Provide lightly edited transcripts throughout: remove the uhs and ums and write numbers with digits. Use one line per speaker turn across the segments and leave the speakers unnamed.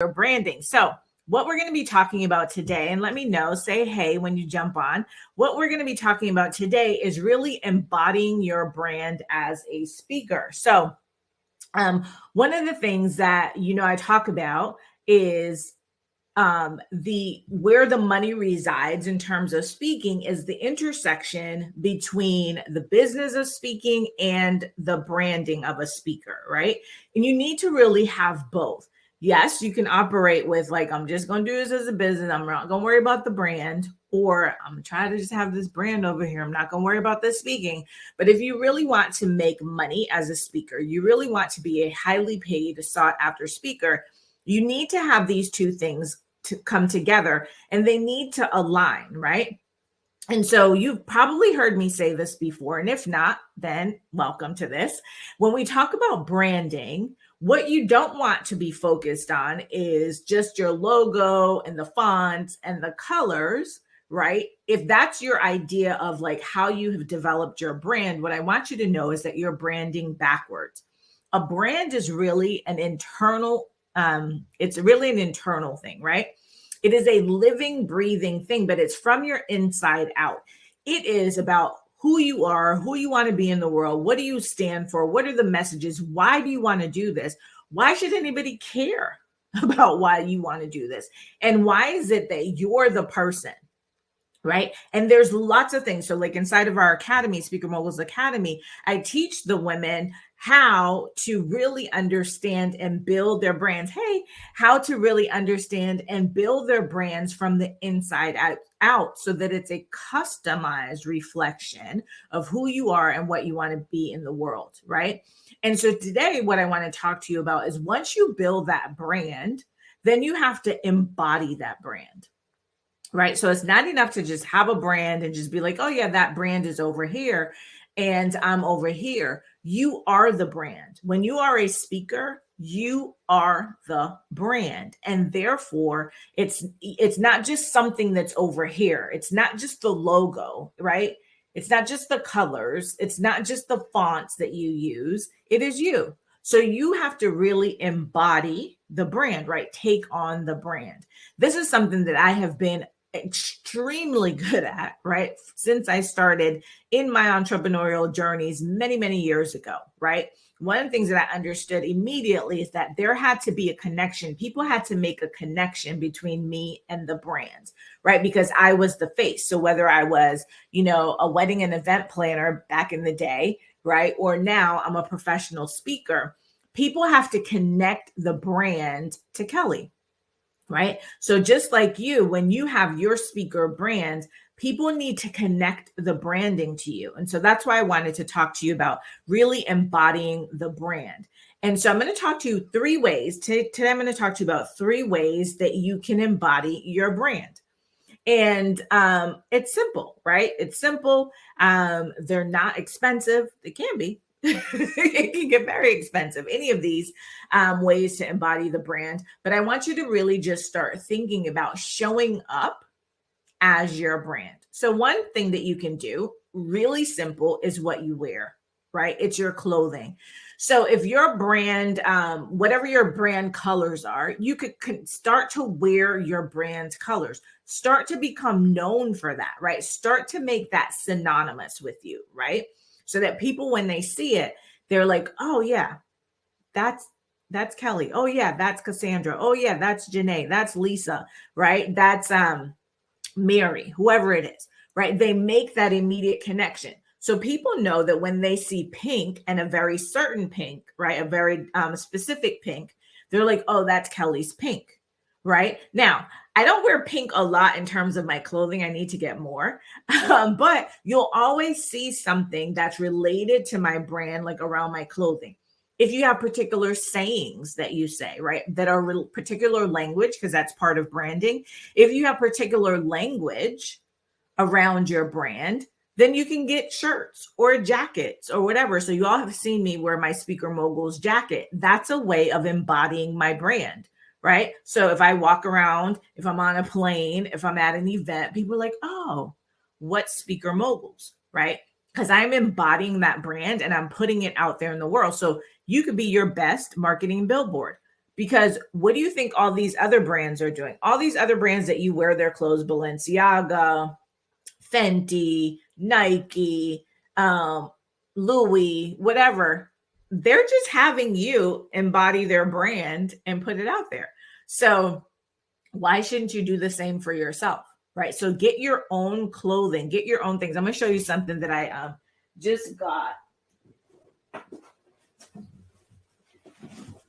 your branding. So, what we're going to be talking about today, and let me know, say hey when you jump on. What we're going to be talking about today is really embodying your brand as a speaker. So, one of the things that I talk about is the where the money resides in terms of speaking is the intersection between the business of speaking and the branding of a speaker, right? And you need to really have both. Yes, you can operate with like, I'm just going to do this as a business. I'm not going to worry about the brand, or I'm trying to just have this brand over here. I'm not going to worry about the speaking. But if you really want to make money as a speaker, you really want to be a highly paid, sought after speaker, you need to have these two things to come together, and they need to align, right? And so you've probably heard me say this before, and if not, then welcome to this. When we talk about branding, what you don't want to be focused on is just your logo and the fonts and the colors, right? If that's your idea of like how you have developed your brand, what I want you to know is that you're branding backwards. A brand is really an internal it's really an internal thing, right? It is a living, breathing thing, but it's from your inside out. It is about who you are, who you want to be in the world. What do you stand for? What are the messages? Why do you want to do this? Why should anybody care about why you want to do this? And why is it that you're the person? Right. And there's lots of things. So like inside of our academy, Speaker Moguls Academy, I teach the women how to really understand and build their brands. Hey, how to really understand and build their brands from the inside out so that it's a customized reflection of who you are and what you want to be in the world. Right. And so today, what I want to talk to you about is once you build that brand, then you have to embody that brand. Right. So it's not enough to just have a brand and just be like, oh, yeah, that brand is over here and I'm over here. You are the brand. When you are a speaker, you are the brand. And therefore, it's not just something that's over here. It's not just the logo, right? It's not just the colors. It's not just the fonts that you use. It is you. So you have to really embody the brand, right? Take on the brand. This is something that I have been extremely good at, right? Since I started in my entrepreneurial journeys many, many years ago, right? One of the things that I understood immediately is that there had to be a connection. People had to make a connection between me and the brand, right? Because I was the face. So whether I was, a wedding and event planner back in the day, right? Or now I'm a professional speaker, people have to connect the brand to Kelly. Right. So just like you, when you have your speaker brand, people need to connect the branding to you. And so that's why I wanted to talk to you about really embodying the brand. And so I'm going to talk to you three ways. Today I'm going to talk to you about three ways that you can embody your brand. And it's simple, right? It's simple. They're not expensive. They can be. It can get very expensive, any of these ways to embody the brand. But I want you to really just start thinking about showing up as your brand. So one thing that you can do, really simple, is what you wear, right? It's your clothing. So if your brand, whatever your brand colors are, you could start to wear your brand colors. Start to become known for that, right? Start to make that synonymous with you, right? So that people, when they see it, they're like, oh, yeah, that's Kelly. Oh, yeah, that's Cassandra. Oh, yeah, that's Janae. That's Lisa, right? That's Mary, whoever it is, right? They make that immediate connection. So people know that when they see pink, and a very certain pink, right? A very specific pink, they're like, oh, that's Kelly's pink, right? Now, I don't wear pink a lot in terms of my clothing. I need to get more. But you'll always see something that's related to my brand, like around my clothing. If you have particular sayings that you say, right, that are particular language, because that's part of branding. If you have particular language around your brand, then you can get shirts or jackets or whatever. So you all have seen me wear my Speaker Moguls jacket. That's a way of embodying my brand. Right. So if I walk around, if I'm on a plane, if I'm at an event, people are like, oh, what's Speaker Moguls? Right. Because I'm embodying that brand and I'm putting it out there in the world. So you could be your best marketing billboard. Because what do you think all these other brands are doing? All these other brands that you wear their clothes, Balenciaga, Fenty, Nike, um, Louis, whatever, they're just having you embody their brand and put it out there. So why shouldn't you do the same for yourself? Right. So get your own clothing, get your own things. I'm going to show you something that I just got.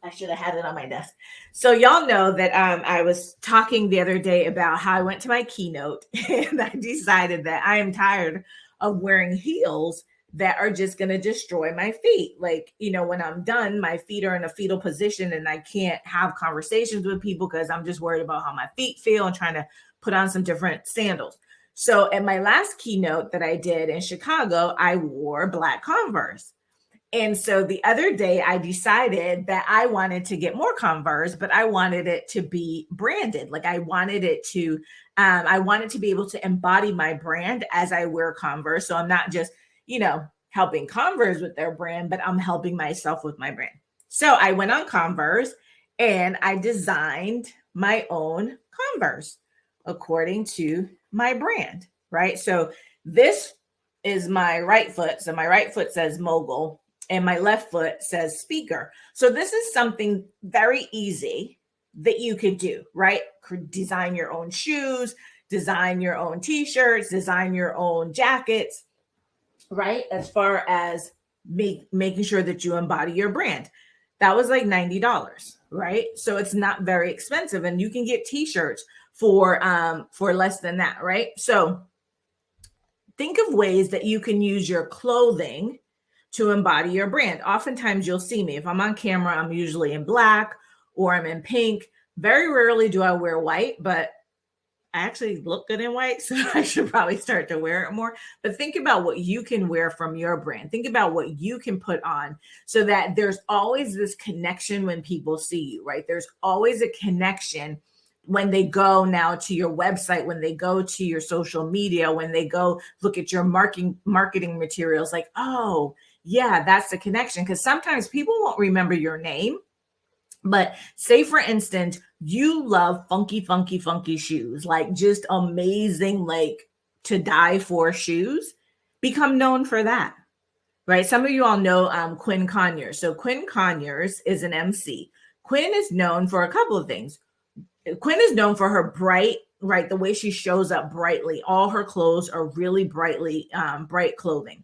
I should have had it on my desk. So y'all know that I was talking the other day about how I went to my keynote and I decided that I am tired of wearing heels that are just going to destroy my feet. Like, you know, when I'm done, my feet are in a fetal position and I can't have conversations with people because I'm just worried about how my feet feel and trying to put on some different sandals. So at my last keynote that I did in Chicago, I wore black Converse. And so the other day I decided that I wanted to get more Converse, but I wanted it to be branded. Like I wanted to be able to embody my brand as I wear Converse. So I'm not just, you know, helping Converse with their brand, but I'm helping myself with my brand. So I went on Converse and I designed my own Converse according to my brand, right? So this is my right foot. So my right foot says mogul and my left foot says speaker. So this is something very easy that you could do, right? Design your own shoes, design your own t-shirts, design your own jackets, right? As far as making sure that you embody your brand. That was like $90, right? So it's not very expensive and you can get t-shirts for less than that, right? So think of ways that you can use your clothing to embody your brand. Oftentimes you'll see me, if I'm on camera, I'm usually in black or I'm in pink. Very rarely do I wear white, but I actually look good in white, so I should probably start to wear it more. But think about what you can wear from your brand. Think about what you can put on so that there's always this connection when people see you, right? There's always a connection when they go now to your website, when they go to your social media, when they go look at your marketing materials, like, oh, yeah, that's the connection. Because sometimes people won't remember your name. But say, for instance, you love funky, funky, funky shoes, like just amazing, like to die for shoes. Become known for that, right? Some of you all know Quinn Conyers. So Quinn Conyers is an MC. Quinn is known for a couple of things. Quinn is known for her bright, right? The way she shows up brightly. All her clothes are really bright clothing.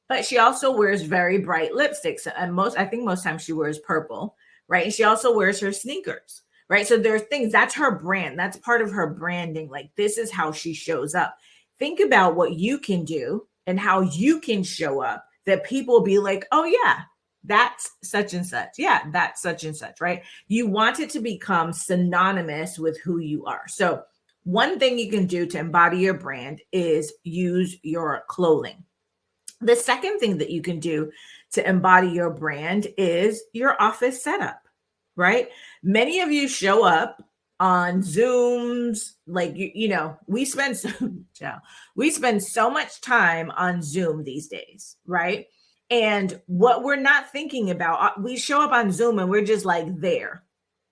But she also wears very bright lipsticks. And I think most times she wears purple, right? And she also wears her sneakers, right? So there's things, that's her brand. That's part of her branding. Like this is how she shows up. Think about what you can do and how you can show up that people will be like, oh yeah, that's such and such. Yeah, that's such and such, right? You want it to become synonymous with who you are. So one thing you can do to embody your brand is use your clothing. The second thing that you can do to embody your brand is your office setup, right? Many of you show up on Zooms, like we spend so much time on Zoom these days, right? And what we're not thinking about, we show up on Zoom and we're just like there.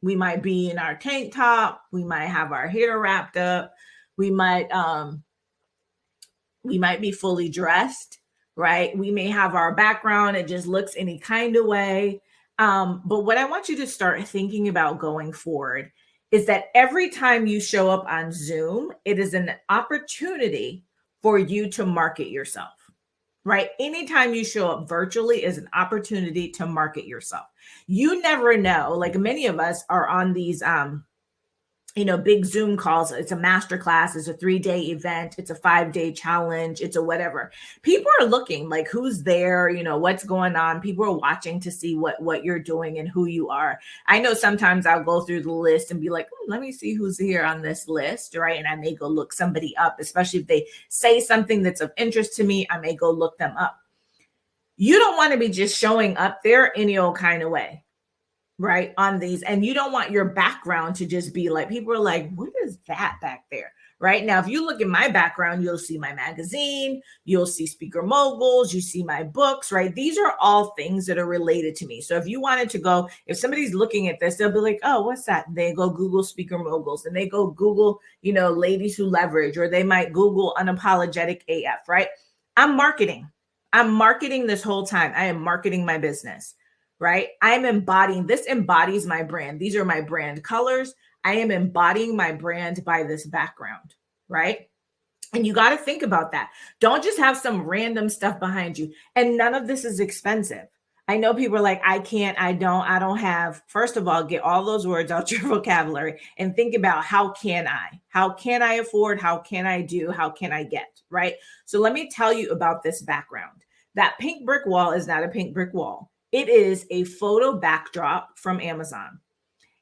We might be in our tank top, we might have our hair wrapped up, we might be fully dressed, right? We may have our background, it just looks any kind of way. But what I want you to start thinking about going forward is that every time you show up on Zoom, it is an opportunity for you to market yourself, right? Anytime you show up virtually is an opportunity to market yourself. You never know, like many of us are on these big Zoom calls. It's a masterclass, it's a 3-day event, it's a 5-day challenge, it's a whatever. People are looking like who's there, what's going on. People are watching to see what you're doing and who you are. I know sometimes I'll go through the list and be like, let me see who's here on this list, right? And I may go look somebody up, especially if they say something that's of interest to me, I may go look them up. You don't want to be just showing up there any old kind of way, right? On these. And you don't want your background to just be like, people are like, what is that back there? right? Now, if you look at my background, you'll see my magazine, you'll see Speaker Moguls, you see my books, right? These are all things that are related to me. So if you wanted to go, if somebody's looking at this, they'll be like, oh, what's that? They go Google Speaker Moguls and they go Google, ladies who leverage, or they might Google unapologetic AF, right? I'm marketing. I'm marketing this whole time. I am marketing my business, right? I'm embodying, this embodies my brand. These are my brand colors. I am embodying my brand by this background, right? And you got to think about that. Don't just have some random stuff behind you. And none of this is expensive. I know people are like, I can't, I don't have. First of all, get all those words out your vocabulary and think about how can I? How can I afford? How can I do? How can I get? Right? So let me tell you about this background. That pink brick wall is not a pink brick wall. It is a photo backdrop from Amazon.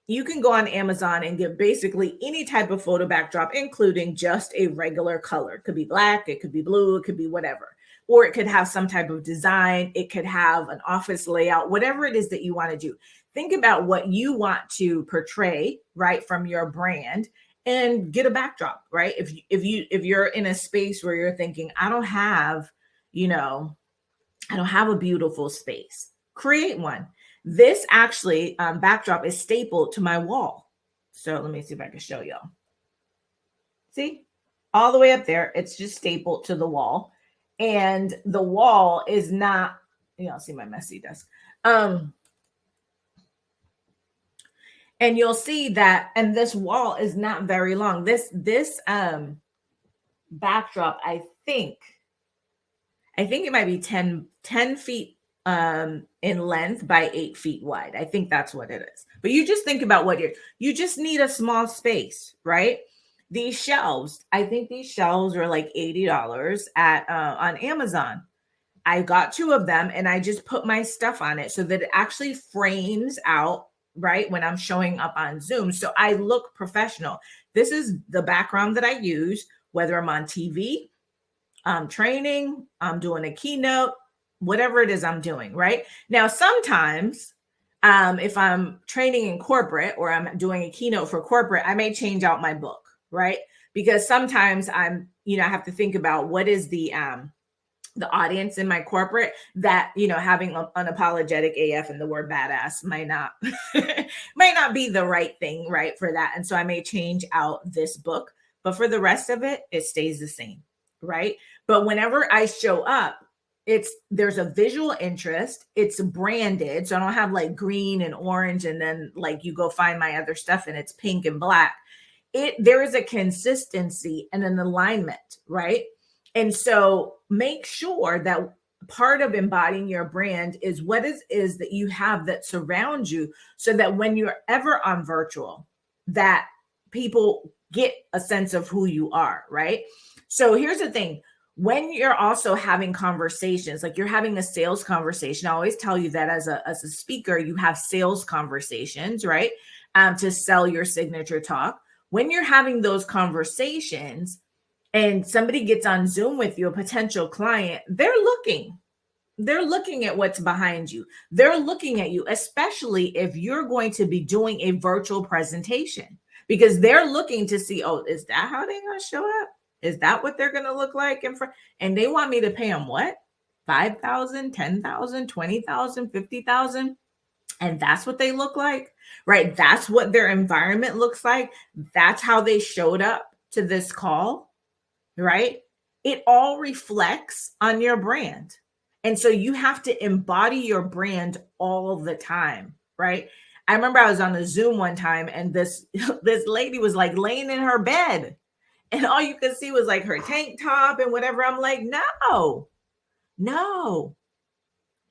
You can go on Amazon and get basically any type of photo backdrop, including just a regular color. It could be black, it could be blue, it could be whatever. Or it could have some type of design. It could have an office layout, whatever it is that you want to do. Think about what you want to portray, right, from your brand, and get a backdrop, right? If you're in a space where you're thinking, I don't have a beautiful space, create one. This actually backdrop is stapled to my wall. So let me see if I can show y'all. See, all the way up there, it's just stapled to the wall. And the wall is not, see my messy desk. And you'll see that, and this wall is not very long. This backdrop, I think it might be 10 feet in length by 8 feet wide. I think that's what it is. But you just think about you just need a small space, right? These shelves, I think these shelves are like $80 on Amazon. I got 2 of them and I just put my stuff on it so that it actually frames out, right, when I'm showing up on Zoom. So I look professional. This is the background that I use, whether I'm on TV, I'm training, I'm doing a keynote, whatever it is I'm doing, right? Now, sometimes if I'm training in corporate or I'm doing a keynote for corporate, I may change out my book, right? Because sometimes I have to think about what is the audience in my corporate that, having unapologetic AF and the word badass might not be the right thing, right, for that. And so I may change out this book, but for the rest of it, it stays the same, right? But whenever I show up, there's a visual interest. It's branded. So I don't have like green and orange and then like you go find my other stuff and it's pink and black. There is a consistency and an alignment, right? And so make sure that part of embodying your brand is what is that you have that surrounds you so that when you're ever on virtual, that people get a sense of who you are, right? So here's the thing. When you're also having conversations, like you're having a sales conversation, I always tell you that as a speaker, you have sales conversations, right? To sell your signature talk. When you're having those conversations and somebody gets on Zoom with you, a potential client, they're looking at what's behind you. They're looking at you, especially if you're going to be doing a virtual presentation, because they're looking to see, oh, is that how they're going to show up? Is that what they're going to look like in front? And they want me to pay them what? 5,000, 10,000, 20,000, 50,000. And that's what they look like, right? That's what their environment looks like. That's how they showed up to this call, right? It all reflects on your brand. And so you have to embody your brand all the time, right? I remember I was on a Zoom one time and this lady was like laying in her bed. And all you could see was like her tank top and whatever. I'm like, no,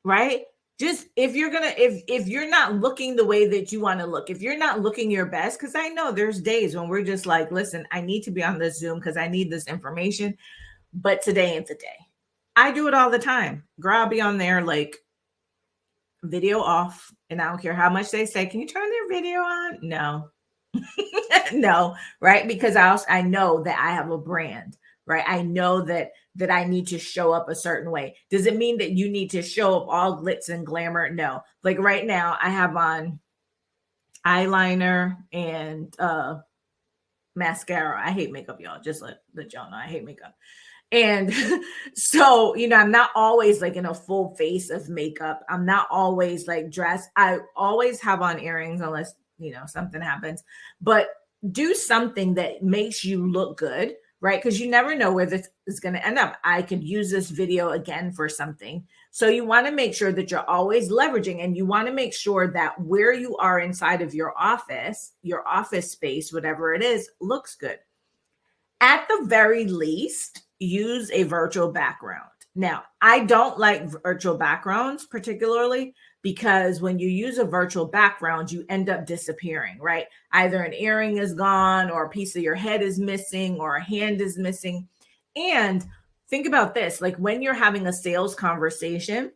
right? Just if you're not looking the way that you want to look, if you're not looking your best, because I know there's days when we're just like, listen, I need to be on this Zoom because I need this information. But today ain't the day. I do it all the time. Girl, I'll be on there like video off. And I don't care how much they say, can you turn their video on? No. No, right? Because I know that I have a brand, right? I know that I need to show up a certain way. Does it mean that you need to show up all glitz and glamour? No. Like right now I have on eyeliner and mascara. I hate makeup, y'all. Just let y'all know I hate makeup. And so, I'm not always like in a full face of makeup. I'm not always like dressed. I always have on earrings unless, something happens. But do something that makes you look good, right? Because you never know where this is going to end up. I could use this video again for something. So you want to make sure that you're always leveraging, and you want to make sure that where you are inside of your office space, whatever it is, looks good. At the very least, use a virtual background. Now, I don't like virtual backgrounds particularly because when you use a virtual background, you end up disappearing, right? Either an earring is gone, or a piece of your head is missing, or a hand is missing. And think about this, like when you're having a sales conversation,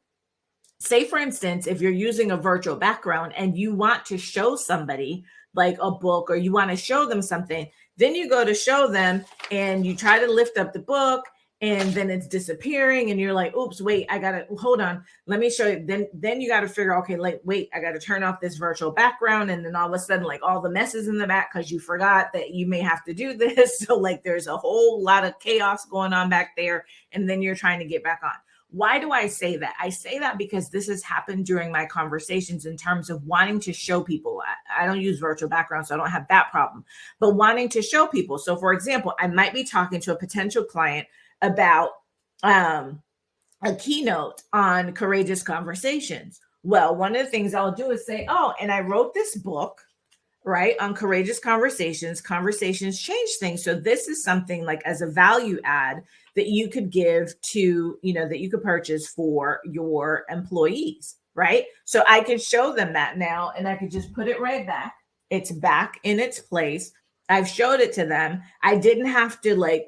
say for instance, if you're using a virtual background and you want to show somebody like a book, or you want to show them something, then you go to show them and you try to lift up the book and then it's disappearing and you're like, oops, wait, I gotta hold on, let me show you. Then you got to figure, okay, like, wait, I got to turn off this virtual background. And then all of a sudden, like all the messes in the back because you forgot that you may have to do this. So like there's a whole lot of chaos going on back there, and then you're trying to get back on. Why do I say that? I say that because this has happened during my conversations in terms of wanting to show people. I don't use virtual background, so I don't have that problem, but wanting to show people. So for example, I might be talking to a potential client about a keynote on courageous conversations. Well, one of the things I'll do is say, oh, and I wrote this book, right, on courageous conversations. Conversations change things. So this is something like as a value add that you could give to, that you could purchase for your employees, right? So I can show them that now, and I could just put it right back. It's back in its place. I've showed it to them. I didn't have to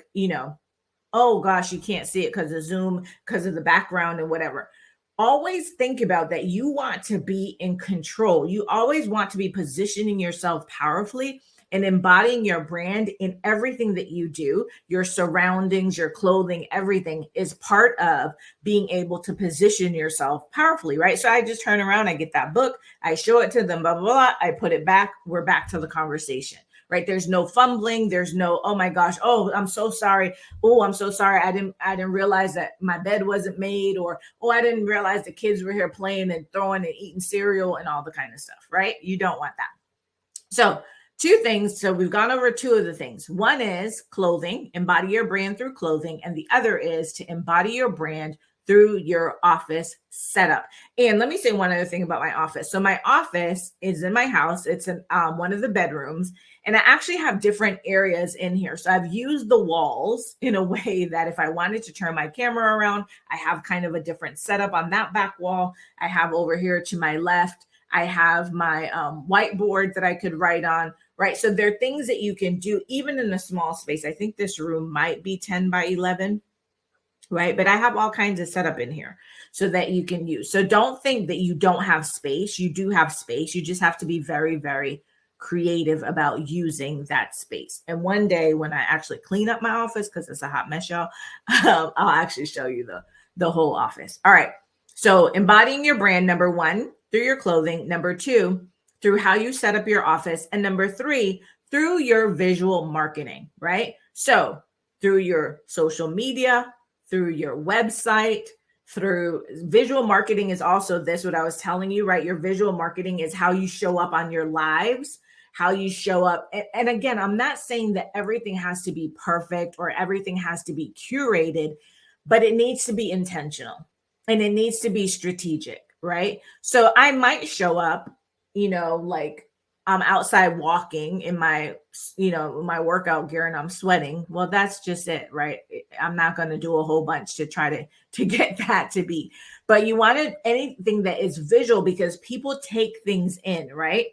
oh gosh, you can't see it because of Zoom, because of the background and whatever. Always think about that. You want to be in control. You always want to be positioning yourself powerfully and embodying your brand in everything that you do. Your surroundings, your clothing, everything is part of being able to position yourself powerfully, right? So I just turn around, I get that book, I show it to them, blah, blah, blah. I put it back. We're back to the conversation, right? There's no fumbling. There's no, oh my gosh, oh, I'm so sorry. Oh, I'm so sorry. I didn't realize that my bed wasn't made, or, oh, I didn't realize the kids were here playing and throwing and eating cereal and all the kind of stuff, right? You don't want that. So two things. So we've gone over two of the things. One is clothing, embody your brand through clothing. And the other is to embody your brand through your office setup. And let me say one other thing about my office. So my office is in my house. It's in one of the bedrooms. And I actually have different areas in here. So I've used the walls in a way that if I wanted to turn my camera around, I have kind of a different setup on that back wall. I have over here to my left, I have my whiteboard that I could write on, right? So there are things that you can do even in a small space. I think this room might be 10 by 11, right? But I have all kinds of setup in here so that you can use. So don't think that you don't have space. You do have space. You just have to be very, very creative about using that space. And one day when I actually clean up my office, because it's a hot mess, y'all, I'll actually show you the whole office. All right. So embodying your brand, number one, through your clothing. Number two, through how you set up your office. And number three, through your visual marketing, right? So through your social media, through your website, through visual marketing is also this, what I was telling you, right? Your visual marketing is how you show up on your lives, how you show up. And again, I'm not saying that everything has to be perfect or everything has to be curated, but it needs to be intentional and it needs to be strategic, right? So I might show up, like I'm outside walking in my, my workout gear and I'm sweating. Well, that's just it, right? I'm not going to do a whole bunch to try to get that to be, but you wanted anything that is visual because people take things in, right?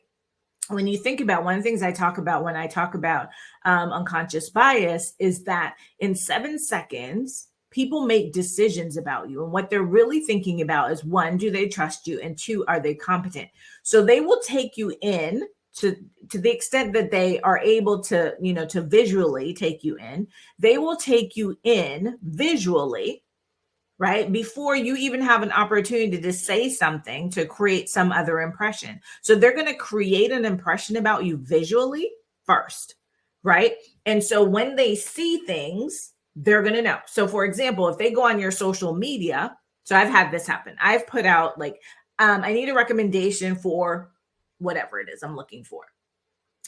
When you think about one of the things I talk about when I talk about unconscious bias is that in 7 seconds, people make decisions about you. And what they're really thinking about is one, do they trust you? And two, are they competent? So they will take you in to the extent that they are able to, to visually take you in. They will take you in visually, right? Before you even have an opportunity to say something to create some other impression. So they're going to create an impression about you visually first, right? And so when they see things, they're going to know. So for example, if they go on your social media, so I've had this happen. I've put out like, I need a recommendation for whatever it is I'm looking for.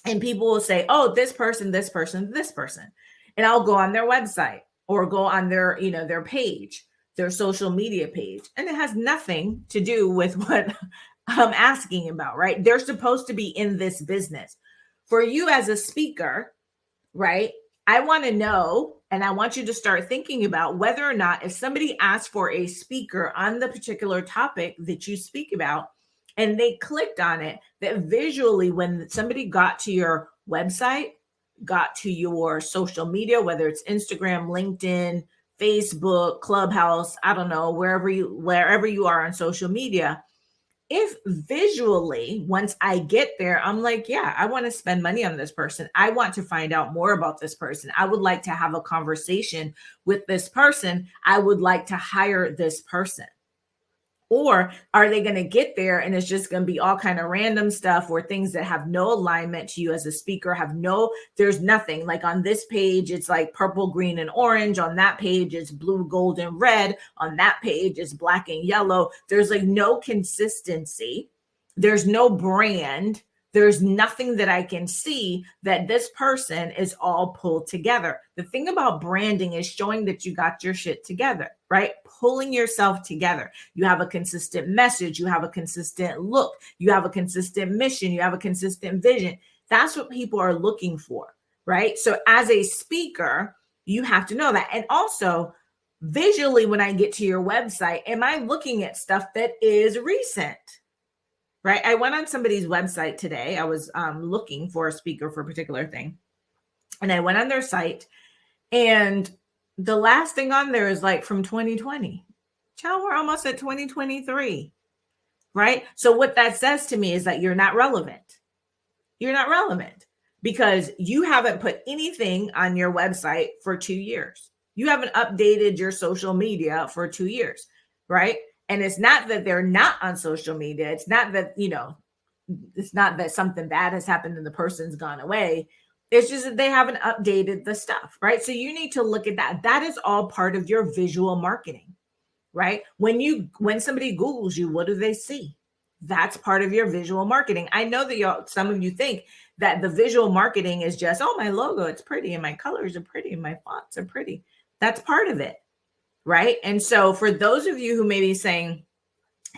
And people will say, oh, this person, this person, this person. And I'll go on their website or go on their, their page, their social media page. And it has nothing to do with what I'm asking about, right? They're supposed to be in this business. For you as a speaker, right? I want to know, and I want you to start thinking about whether or not if somebody asks for a speaker on the particular topic that you speak about, and they clicked on it, that visually, when somebody got to your website, got to your social media, whether it's Instagram, LinkedIn, Facebook, Clubhouse, I don't know, wherever you are on social media, if visually, once I get there, I'm like, yeah, I want to spend money on this person. I want to find out more about this person. I would like to have a conversation with this person. I would like to hire this person. Or are they going to get there and it's just going to be all kind of random stuff or things that have no alignment to you as a speaker, there's nothing. Like on this page, it's like purple, green, and orange. On that page, it's blue, gold, and red. On that page, it's black and yellow. There's like no consistency. There's no brand. There's nothing that I can see that this person is all pulled together. The thing about branding is showing that you got your shit together, right? Pulling yourself together. You have a consistent message. You have a consistent look. You have a consistent mission. You have a consistent vision. That's what people are looking for, right? So as a speaker, you have to know that. And also, visually, when I get to your website, am I looking at stuff that is recent? Right. I went on somebody's website today. I was looking for a speaker for a particular thing. And I went on their site and the last thing on there is like from 2020. Child, we're almost at 2023. Right. So what that says to me is that you're not relevant. You're not relevant because you haven't put anything on your website for 2 years. You haven't updated your social media for 2 years. Right. And it's not that they're not on social media. It's not that, it's not that something bad has happened and the person's gone away. It's just that they haven't updated the stuff, right? So you need to look at that. That is all part of your visual marketing, right? When somebody Googles you, what do they see? That's part of your visual marketing. I know that some of you think that the visual marketing is just, oh, my logo, it's pretty and my colors are pretty and my fonts are pretty. That's part of it. Right. And so for those of you who may be saying,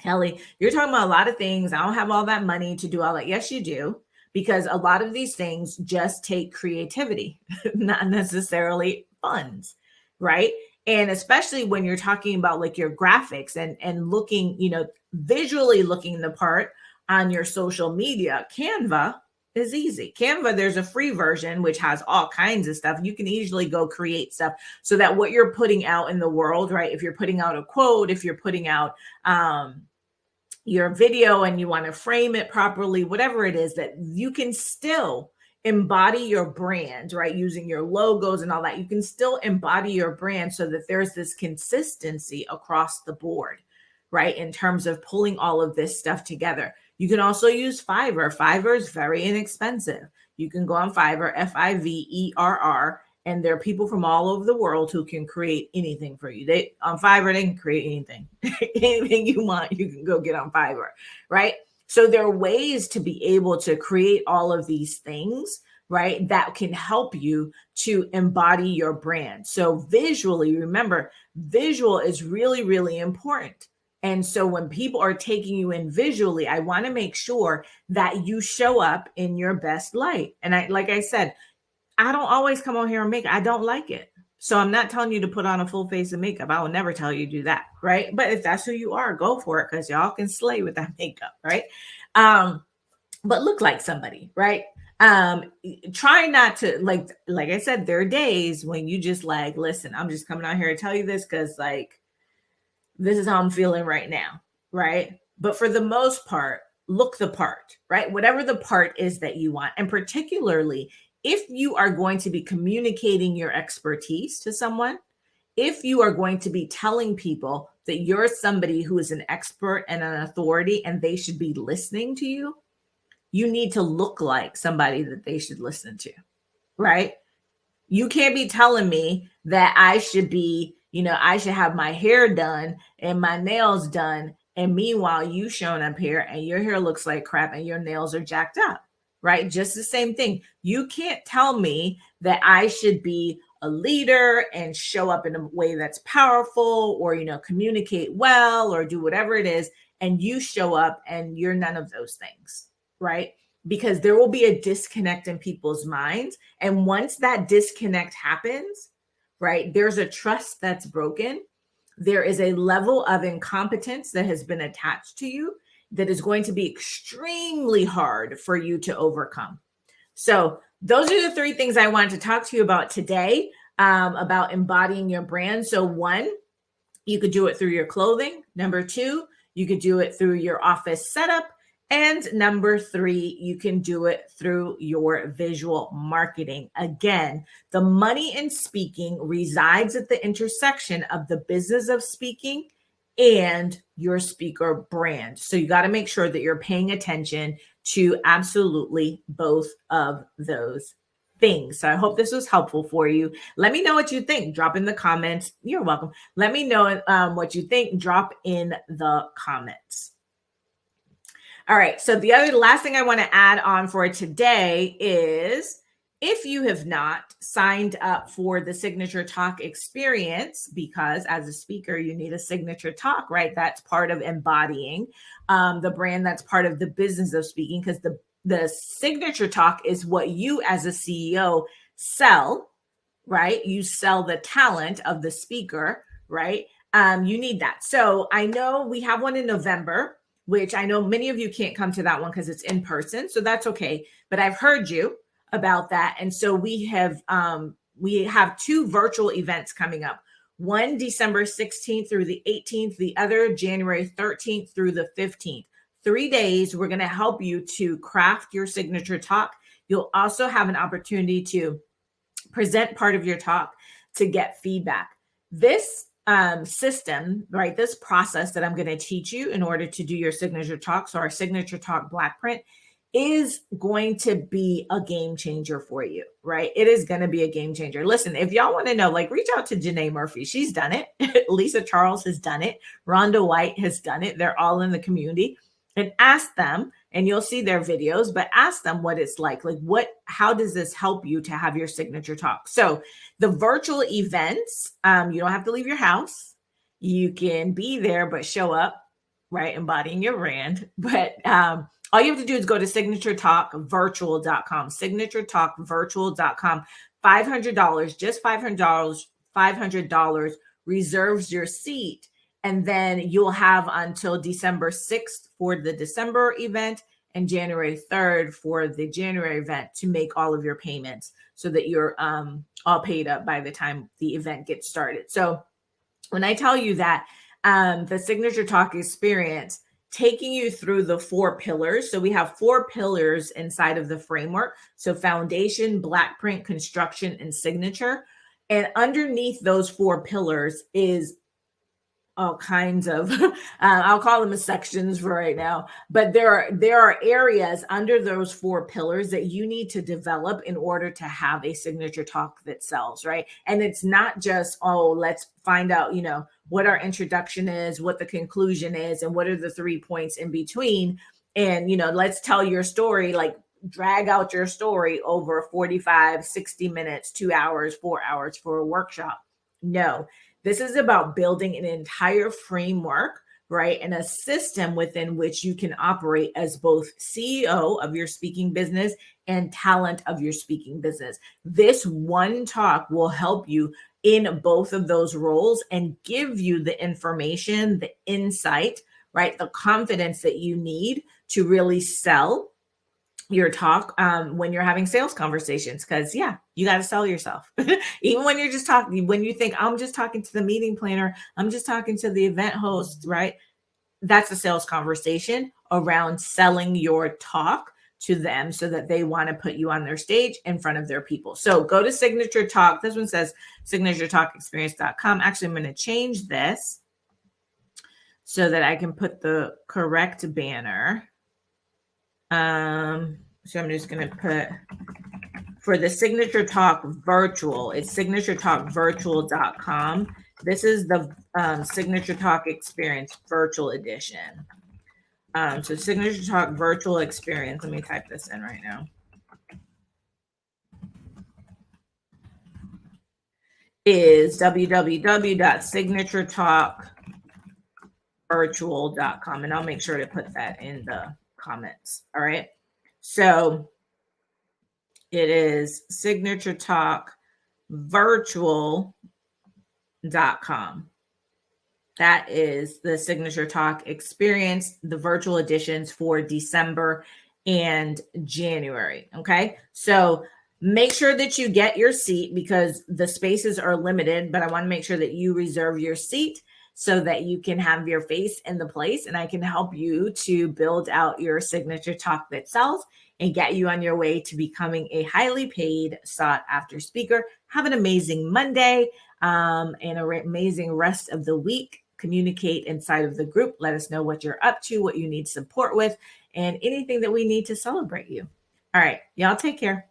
Kelly, you're talking about a lot of things. I don't have all that money to do all that. Yes, you do. Because a lot of these things just take creativity, not necessarily funds. Right. And especially when you're talking about like your graphics and looking, visually looking the part on your social media, Canva is easy. Canva, there's a free version, which has all kinds of stuff. You can easily go create stuff so that what you're putting out in the world, right? If you're putting out a quote, if you're putting out your video and you want to frame it properly, whatever it is, that you can still embody your brand, right? Using your logos and all that, you can still embody your brand so that there's this consistency across the board, right? In terms of pulling all of this stuff together. You can also use Fiverr. Fiverr is very inexpensive. You can go on Fiverr, Fiverr, and there are people from all over the world who can create anything for you. On Fiverr, they can create anything. Anything you want, you can go get on Fiverr, right? So there are ways to be able to create all of these things, right, that can help you to embody your brand. So visually, remember, visual is really, really important. And so when people are taking you in visually, I want to make sure that you show up in your best light. And like I said, I don't always come on here and I don't like it. So I'm not telling you to put on a full face of makeup. I will never tell you to do that, right? But if that's who you are, go for it because y'all can slay with that makeup, right? But look like somebody, right? Try not to, like I said, there are days when you just like, listen, I'm just coming out here to tell you this because this is how I'm feeling right now, right? But for the most part, look the part, right? Whatever the part is that you want. And particularly if you are going to be communicating your expertise to someone, if you are going to be telling people that you're somebody who is an expert and an authority and they should be listening to you, you need to look like somebody that they should listen to, right? You can't be telling me that I should be, I should have my hair done and my nails done. And meanwhile, you showing up here and your hair looks like crap and your nails are jacked up, right? Just the same thing. You can't tell me that I should be a leader and show up in a way that's powerful or, communicate well or do whatever it is. And you show up and you're none of those things, right? Because there will be a disconnect in people's minds. And once that disconnect happens, right, there's a trust that's broken. There is a level of incompetence that has been attached to you that is going to be extremely hard for you to overcome. So those are the three things I wanted to talk to you about today, about embodying your brand. So one, you could do it through your clothing. Number two, you could do it through your office setup. And number three, you can do it through your visual marketing. Again, the money in speaking resides at the intersection of the business of speaking and your speaker brand. So you got to make sure that you're paying attention to absolutely both of those things. So I hope this was helpful for you. Let me know what you think. Drop in the comments. You're welcome. Let me know what you think. Drop in the comments. All right. So the last thing I want to add on for today is if you have not signed up for the Signature Talk experience, because as a speaker, you need a signature talk, right? That's part of embodying the brand. That's part of the business of speaking, because the signature talk is what you as a CEO sell, right? You sell the talent of the speaker, right? You need that. So I know we have one in November, which I know many of you can't come to that one because it's in person. So that's okay. But I've heard you about that. And so we have two virtual events coming up. One December 16th through the 18th, the other January 13th through the 15th. 3 days, we're going to help you to craft your signature talk. You'll also have an opportunity to present part of your talk to get feedback. This system, right, this process that I'm going to teach you in order to do your signature talk, so our signature talk black print, is going to be a game changer for you, right? It is going to be a game changer. Listen, if y'all want to know, reach out to Janae Murphy. She's done it. Lisa Charles has done it. Rhonda White has done it. They're all in the community. And ask them, and you'll see their videos, but ask them what it's like how does this help you to have your signature talk? So the virtual events, you don't have to leave your house. You can be there, but show up, right? Embodying your brand. But all you have to do is go to signaturetalkvirtual.com, signaturetalkvirtual.com. $500, just $500 reserves your seat. And then you'll have until December 6th for the December event and January 3rd for the January event to make all of your payments so that you're all paid up by the time the event gets started. So when I tell you that the Signature Talk experience, taking you through the 4 pillars. So we have 4 pillars inside of the framework. So foundation, black print, construction, and signature. And underneath those 4 pillars is all kinds of I'll call them sections for right now, but there are areas under those 4 pillars that you need to develop in order to have a signature talk that sells, right? And it's not just, let's find out, what our introduction is, what the conclusion is, and what are the 3 points in between, and let's tell your story, drag out your story over 45, 60 minutes, 2 hours, 4 hours for a workshop. No. This is about building an entire framework, right? And a system within which you can operate as both CEO of your speaking business and talent of your speaking business. This one talk will help you in both of those roles and give you the information, the insight, right? The confidence that you need to really sell your talk when you're having sales conversations, because you got to sell yourself. Even when you're just talking, when you think I'm just talking to the meeting planner, I'm just talking to the event host, right? That's a sales conversation around selling your talk to them so that they want to put you on their stage in front of their people. So go to Signature Talk. This one says signaturetalkexperience.com. Actually, I'm going to change this so that I can put the correct banner. So I'm just going to put for the Signature Talk Virtual. It's signaturetalkvirtual.com. This is the Signature Talk Experience Virtual Edition. So Signature Talk Virtual Experience. Let me type this in right now. Is www.signaturetalkvirtual.com. And I'll make sure to put that in the comments. All right. So it is signaturetalkvirtual.com. That is the Signature Talk Experience, the virtual editions for December and January. Okay. So make sure that you get your seat because the spaces are limited, but I want to make sure that you reserve your seat so that you can have your face in the place and I can help you to build out your signature talk that sells and get you on your way to becoming a highly paid, sought after speaker. Have an amazing Monday and an amazing rest of the week. Communicate inside of the group. Let us know what you're up to, what you need support with, and anything that we need to celebrate you. All right. Y'all take care.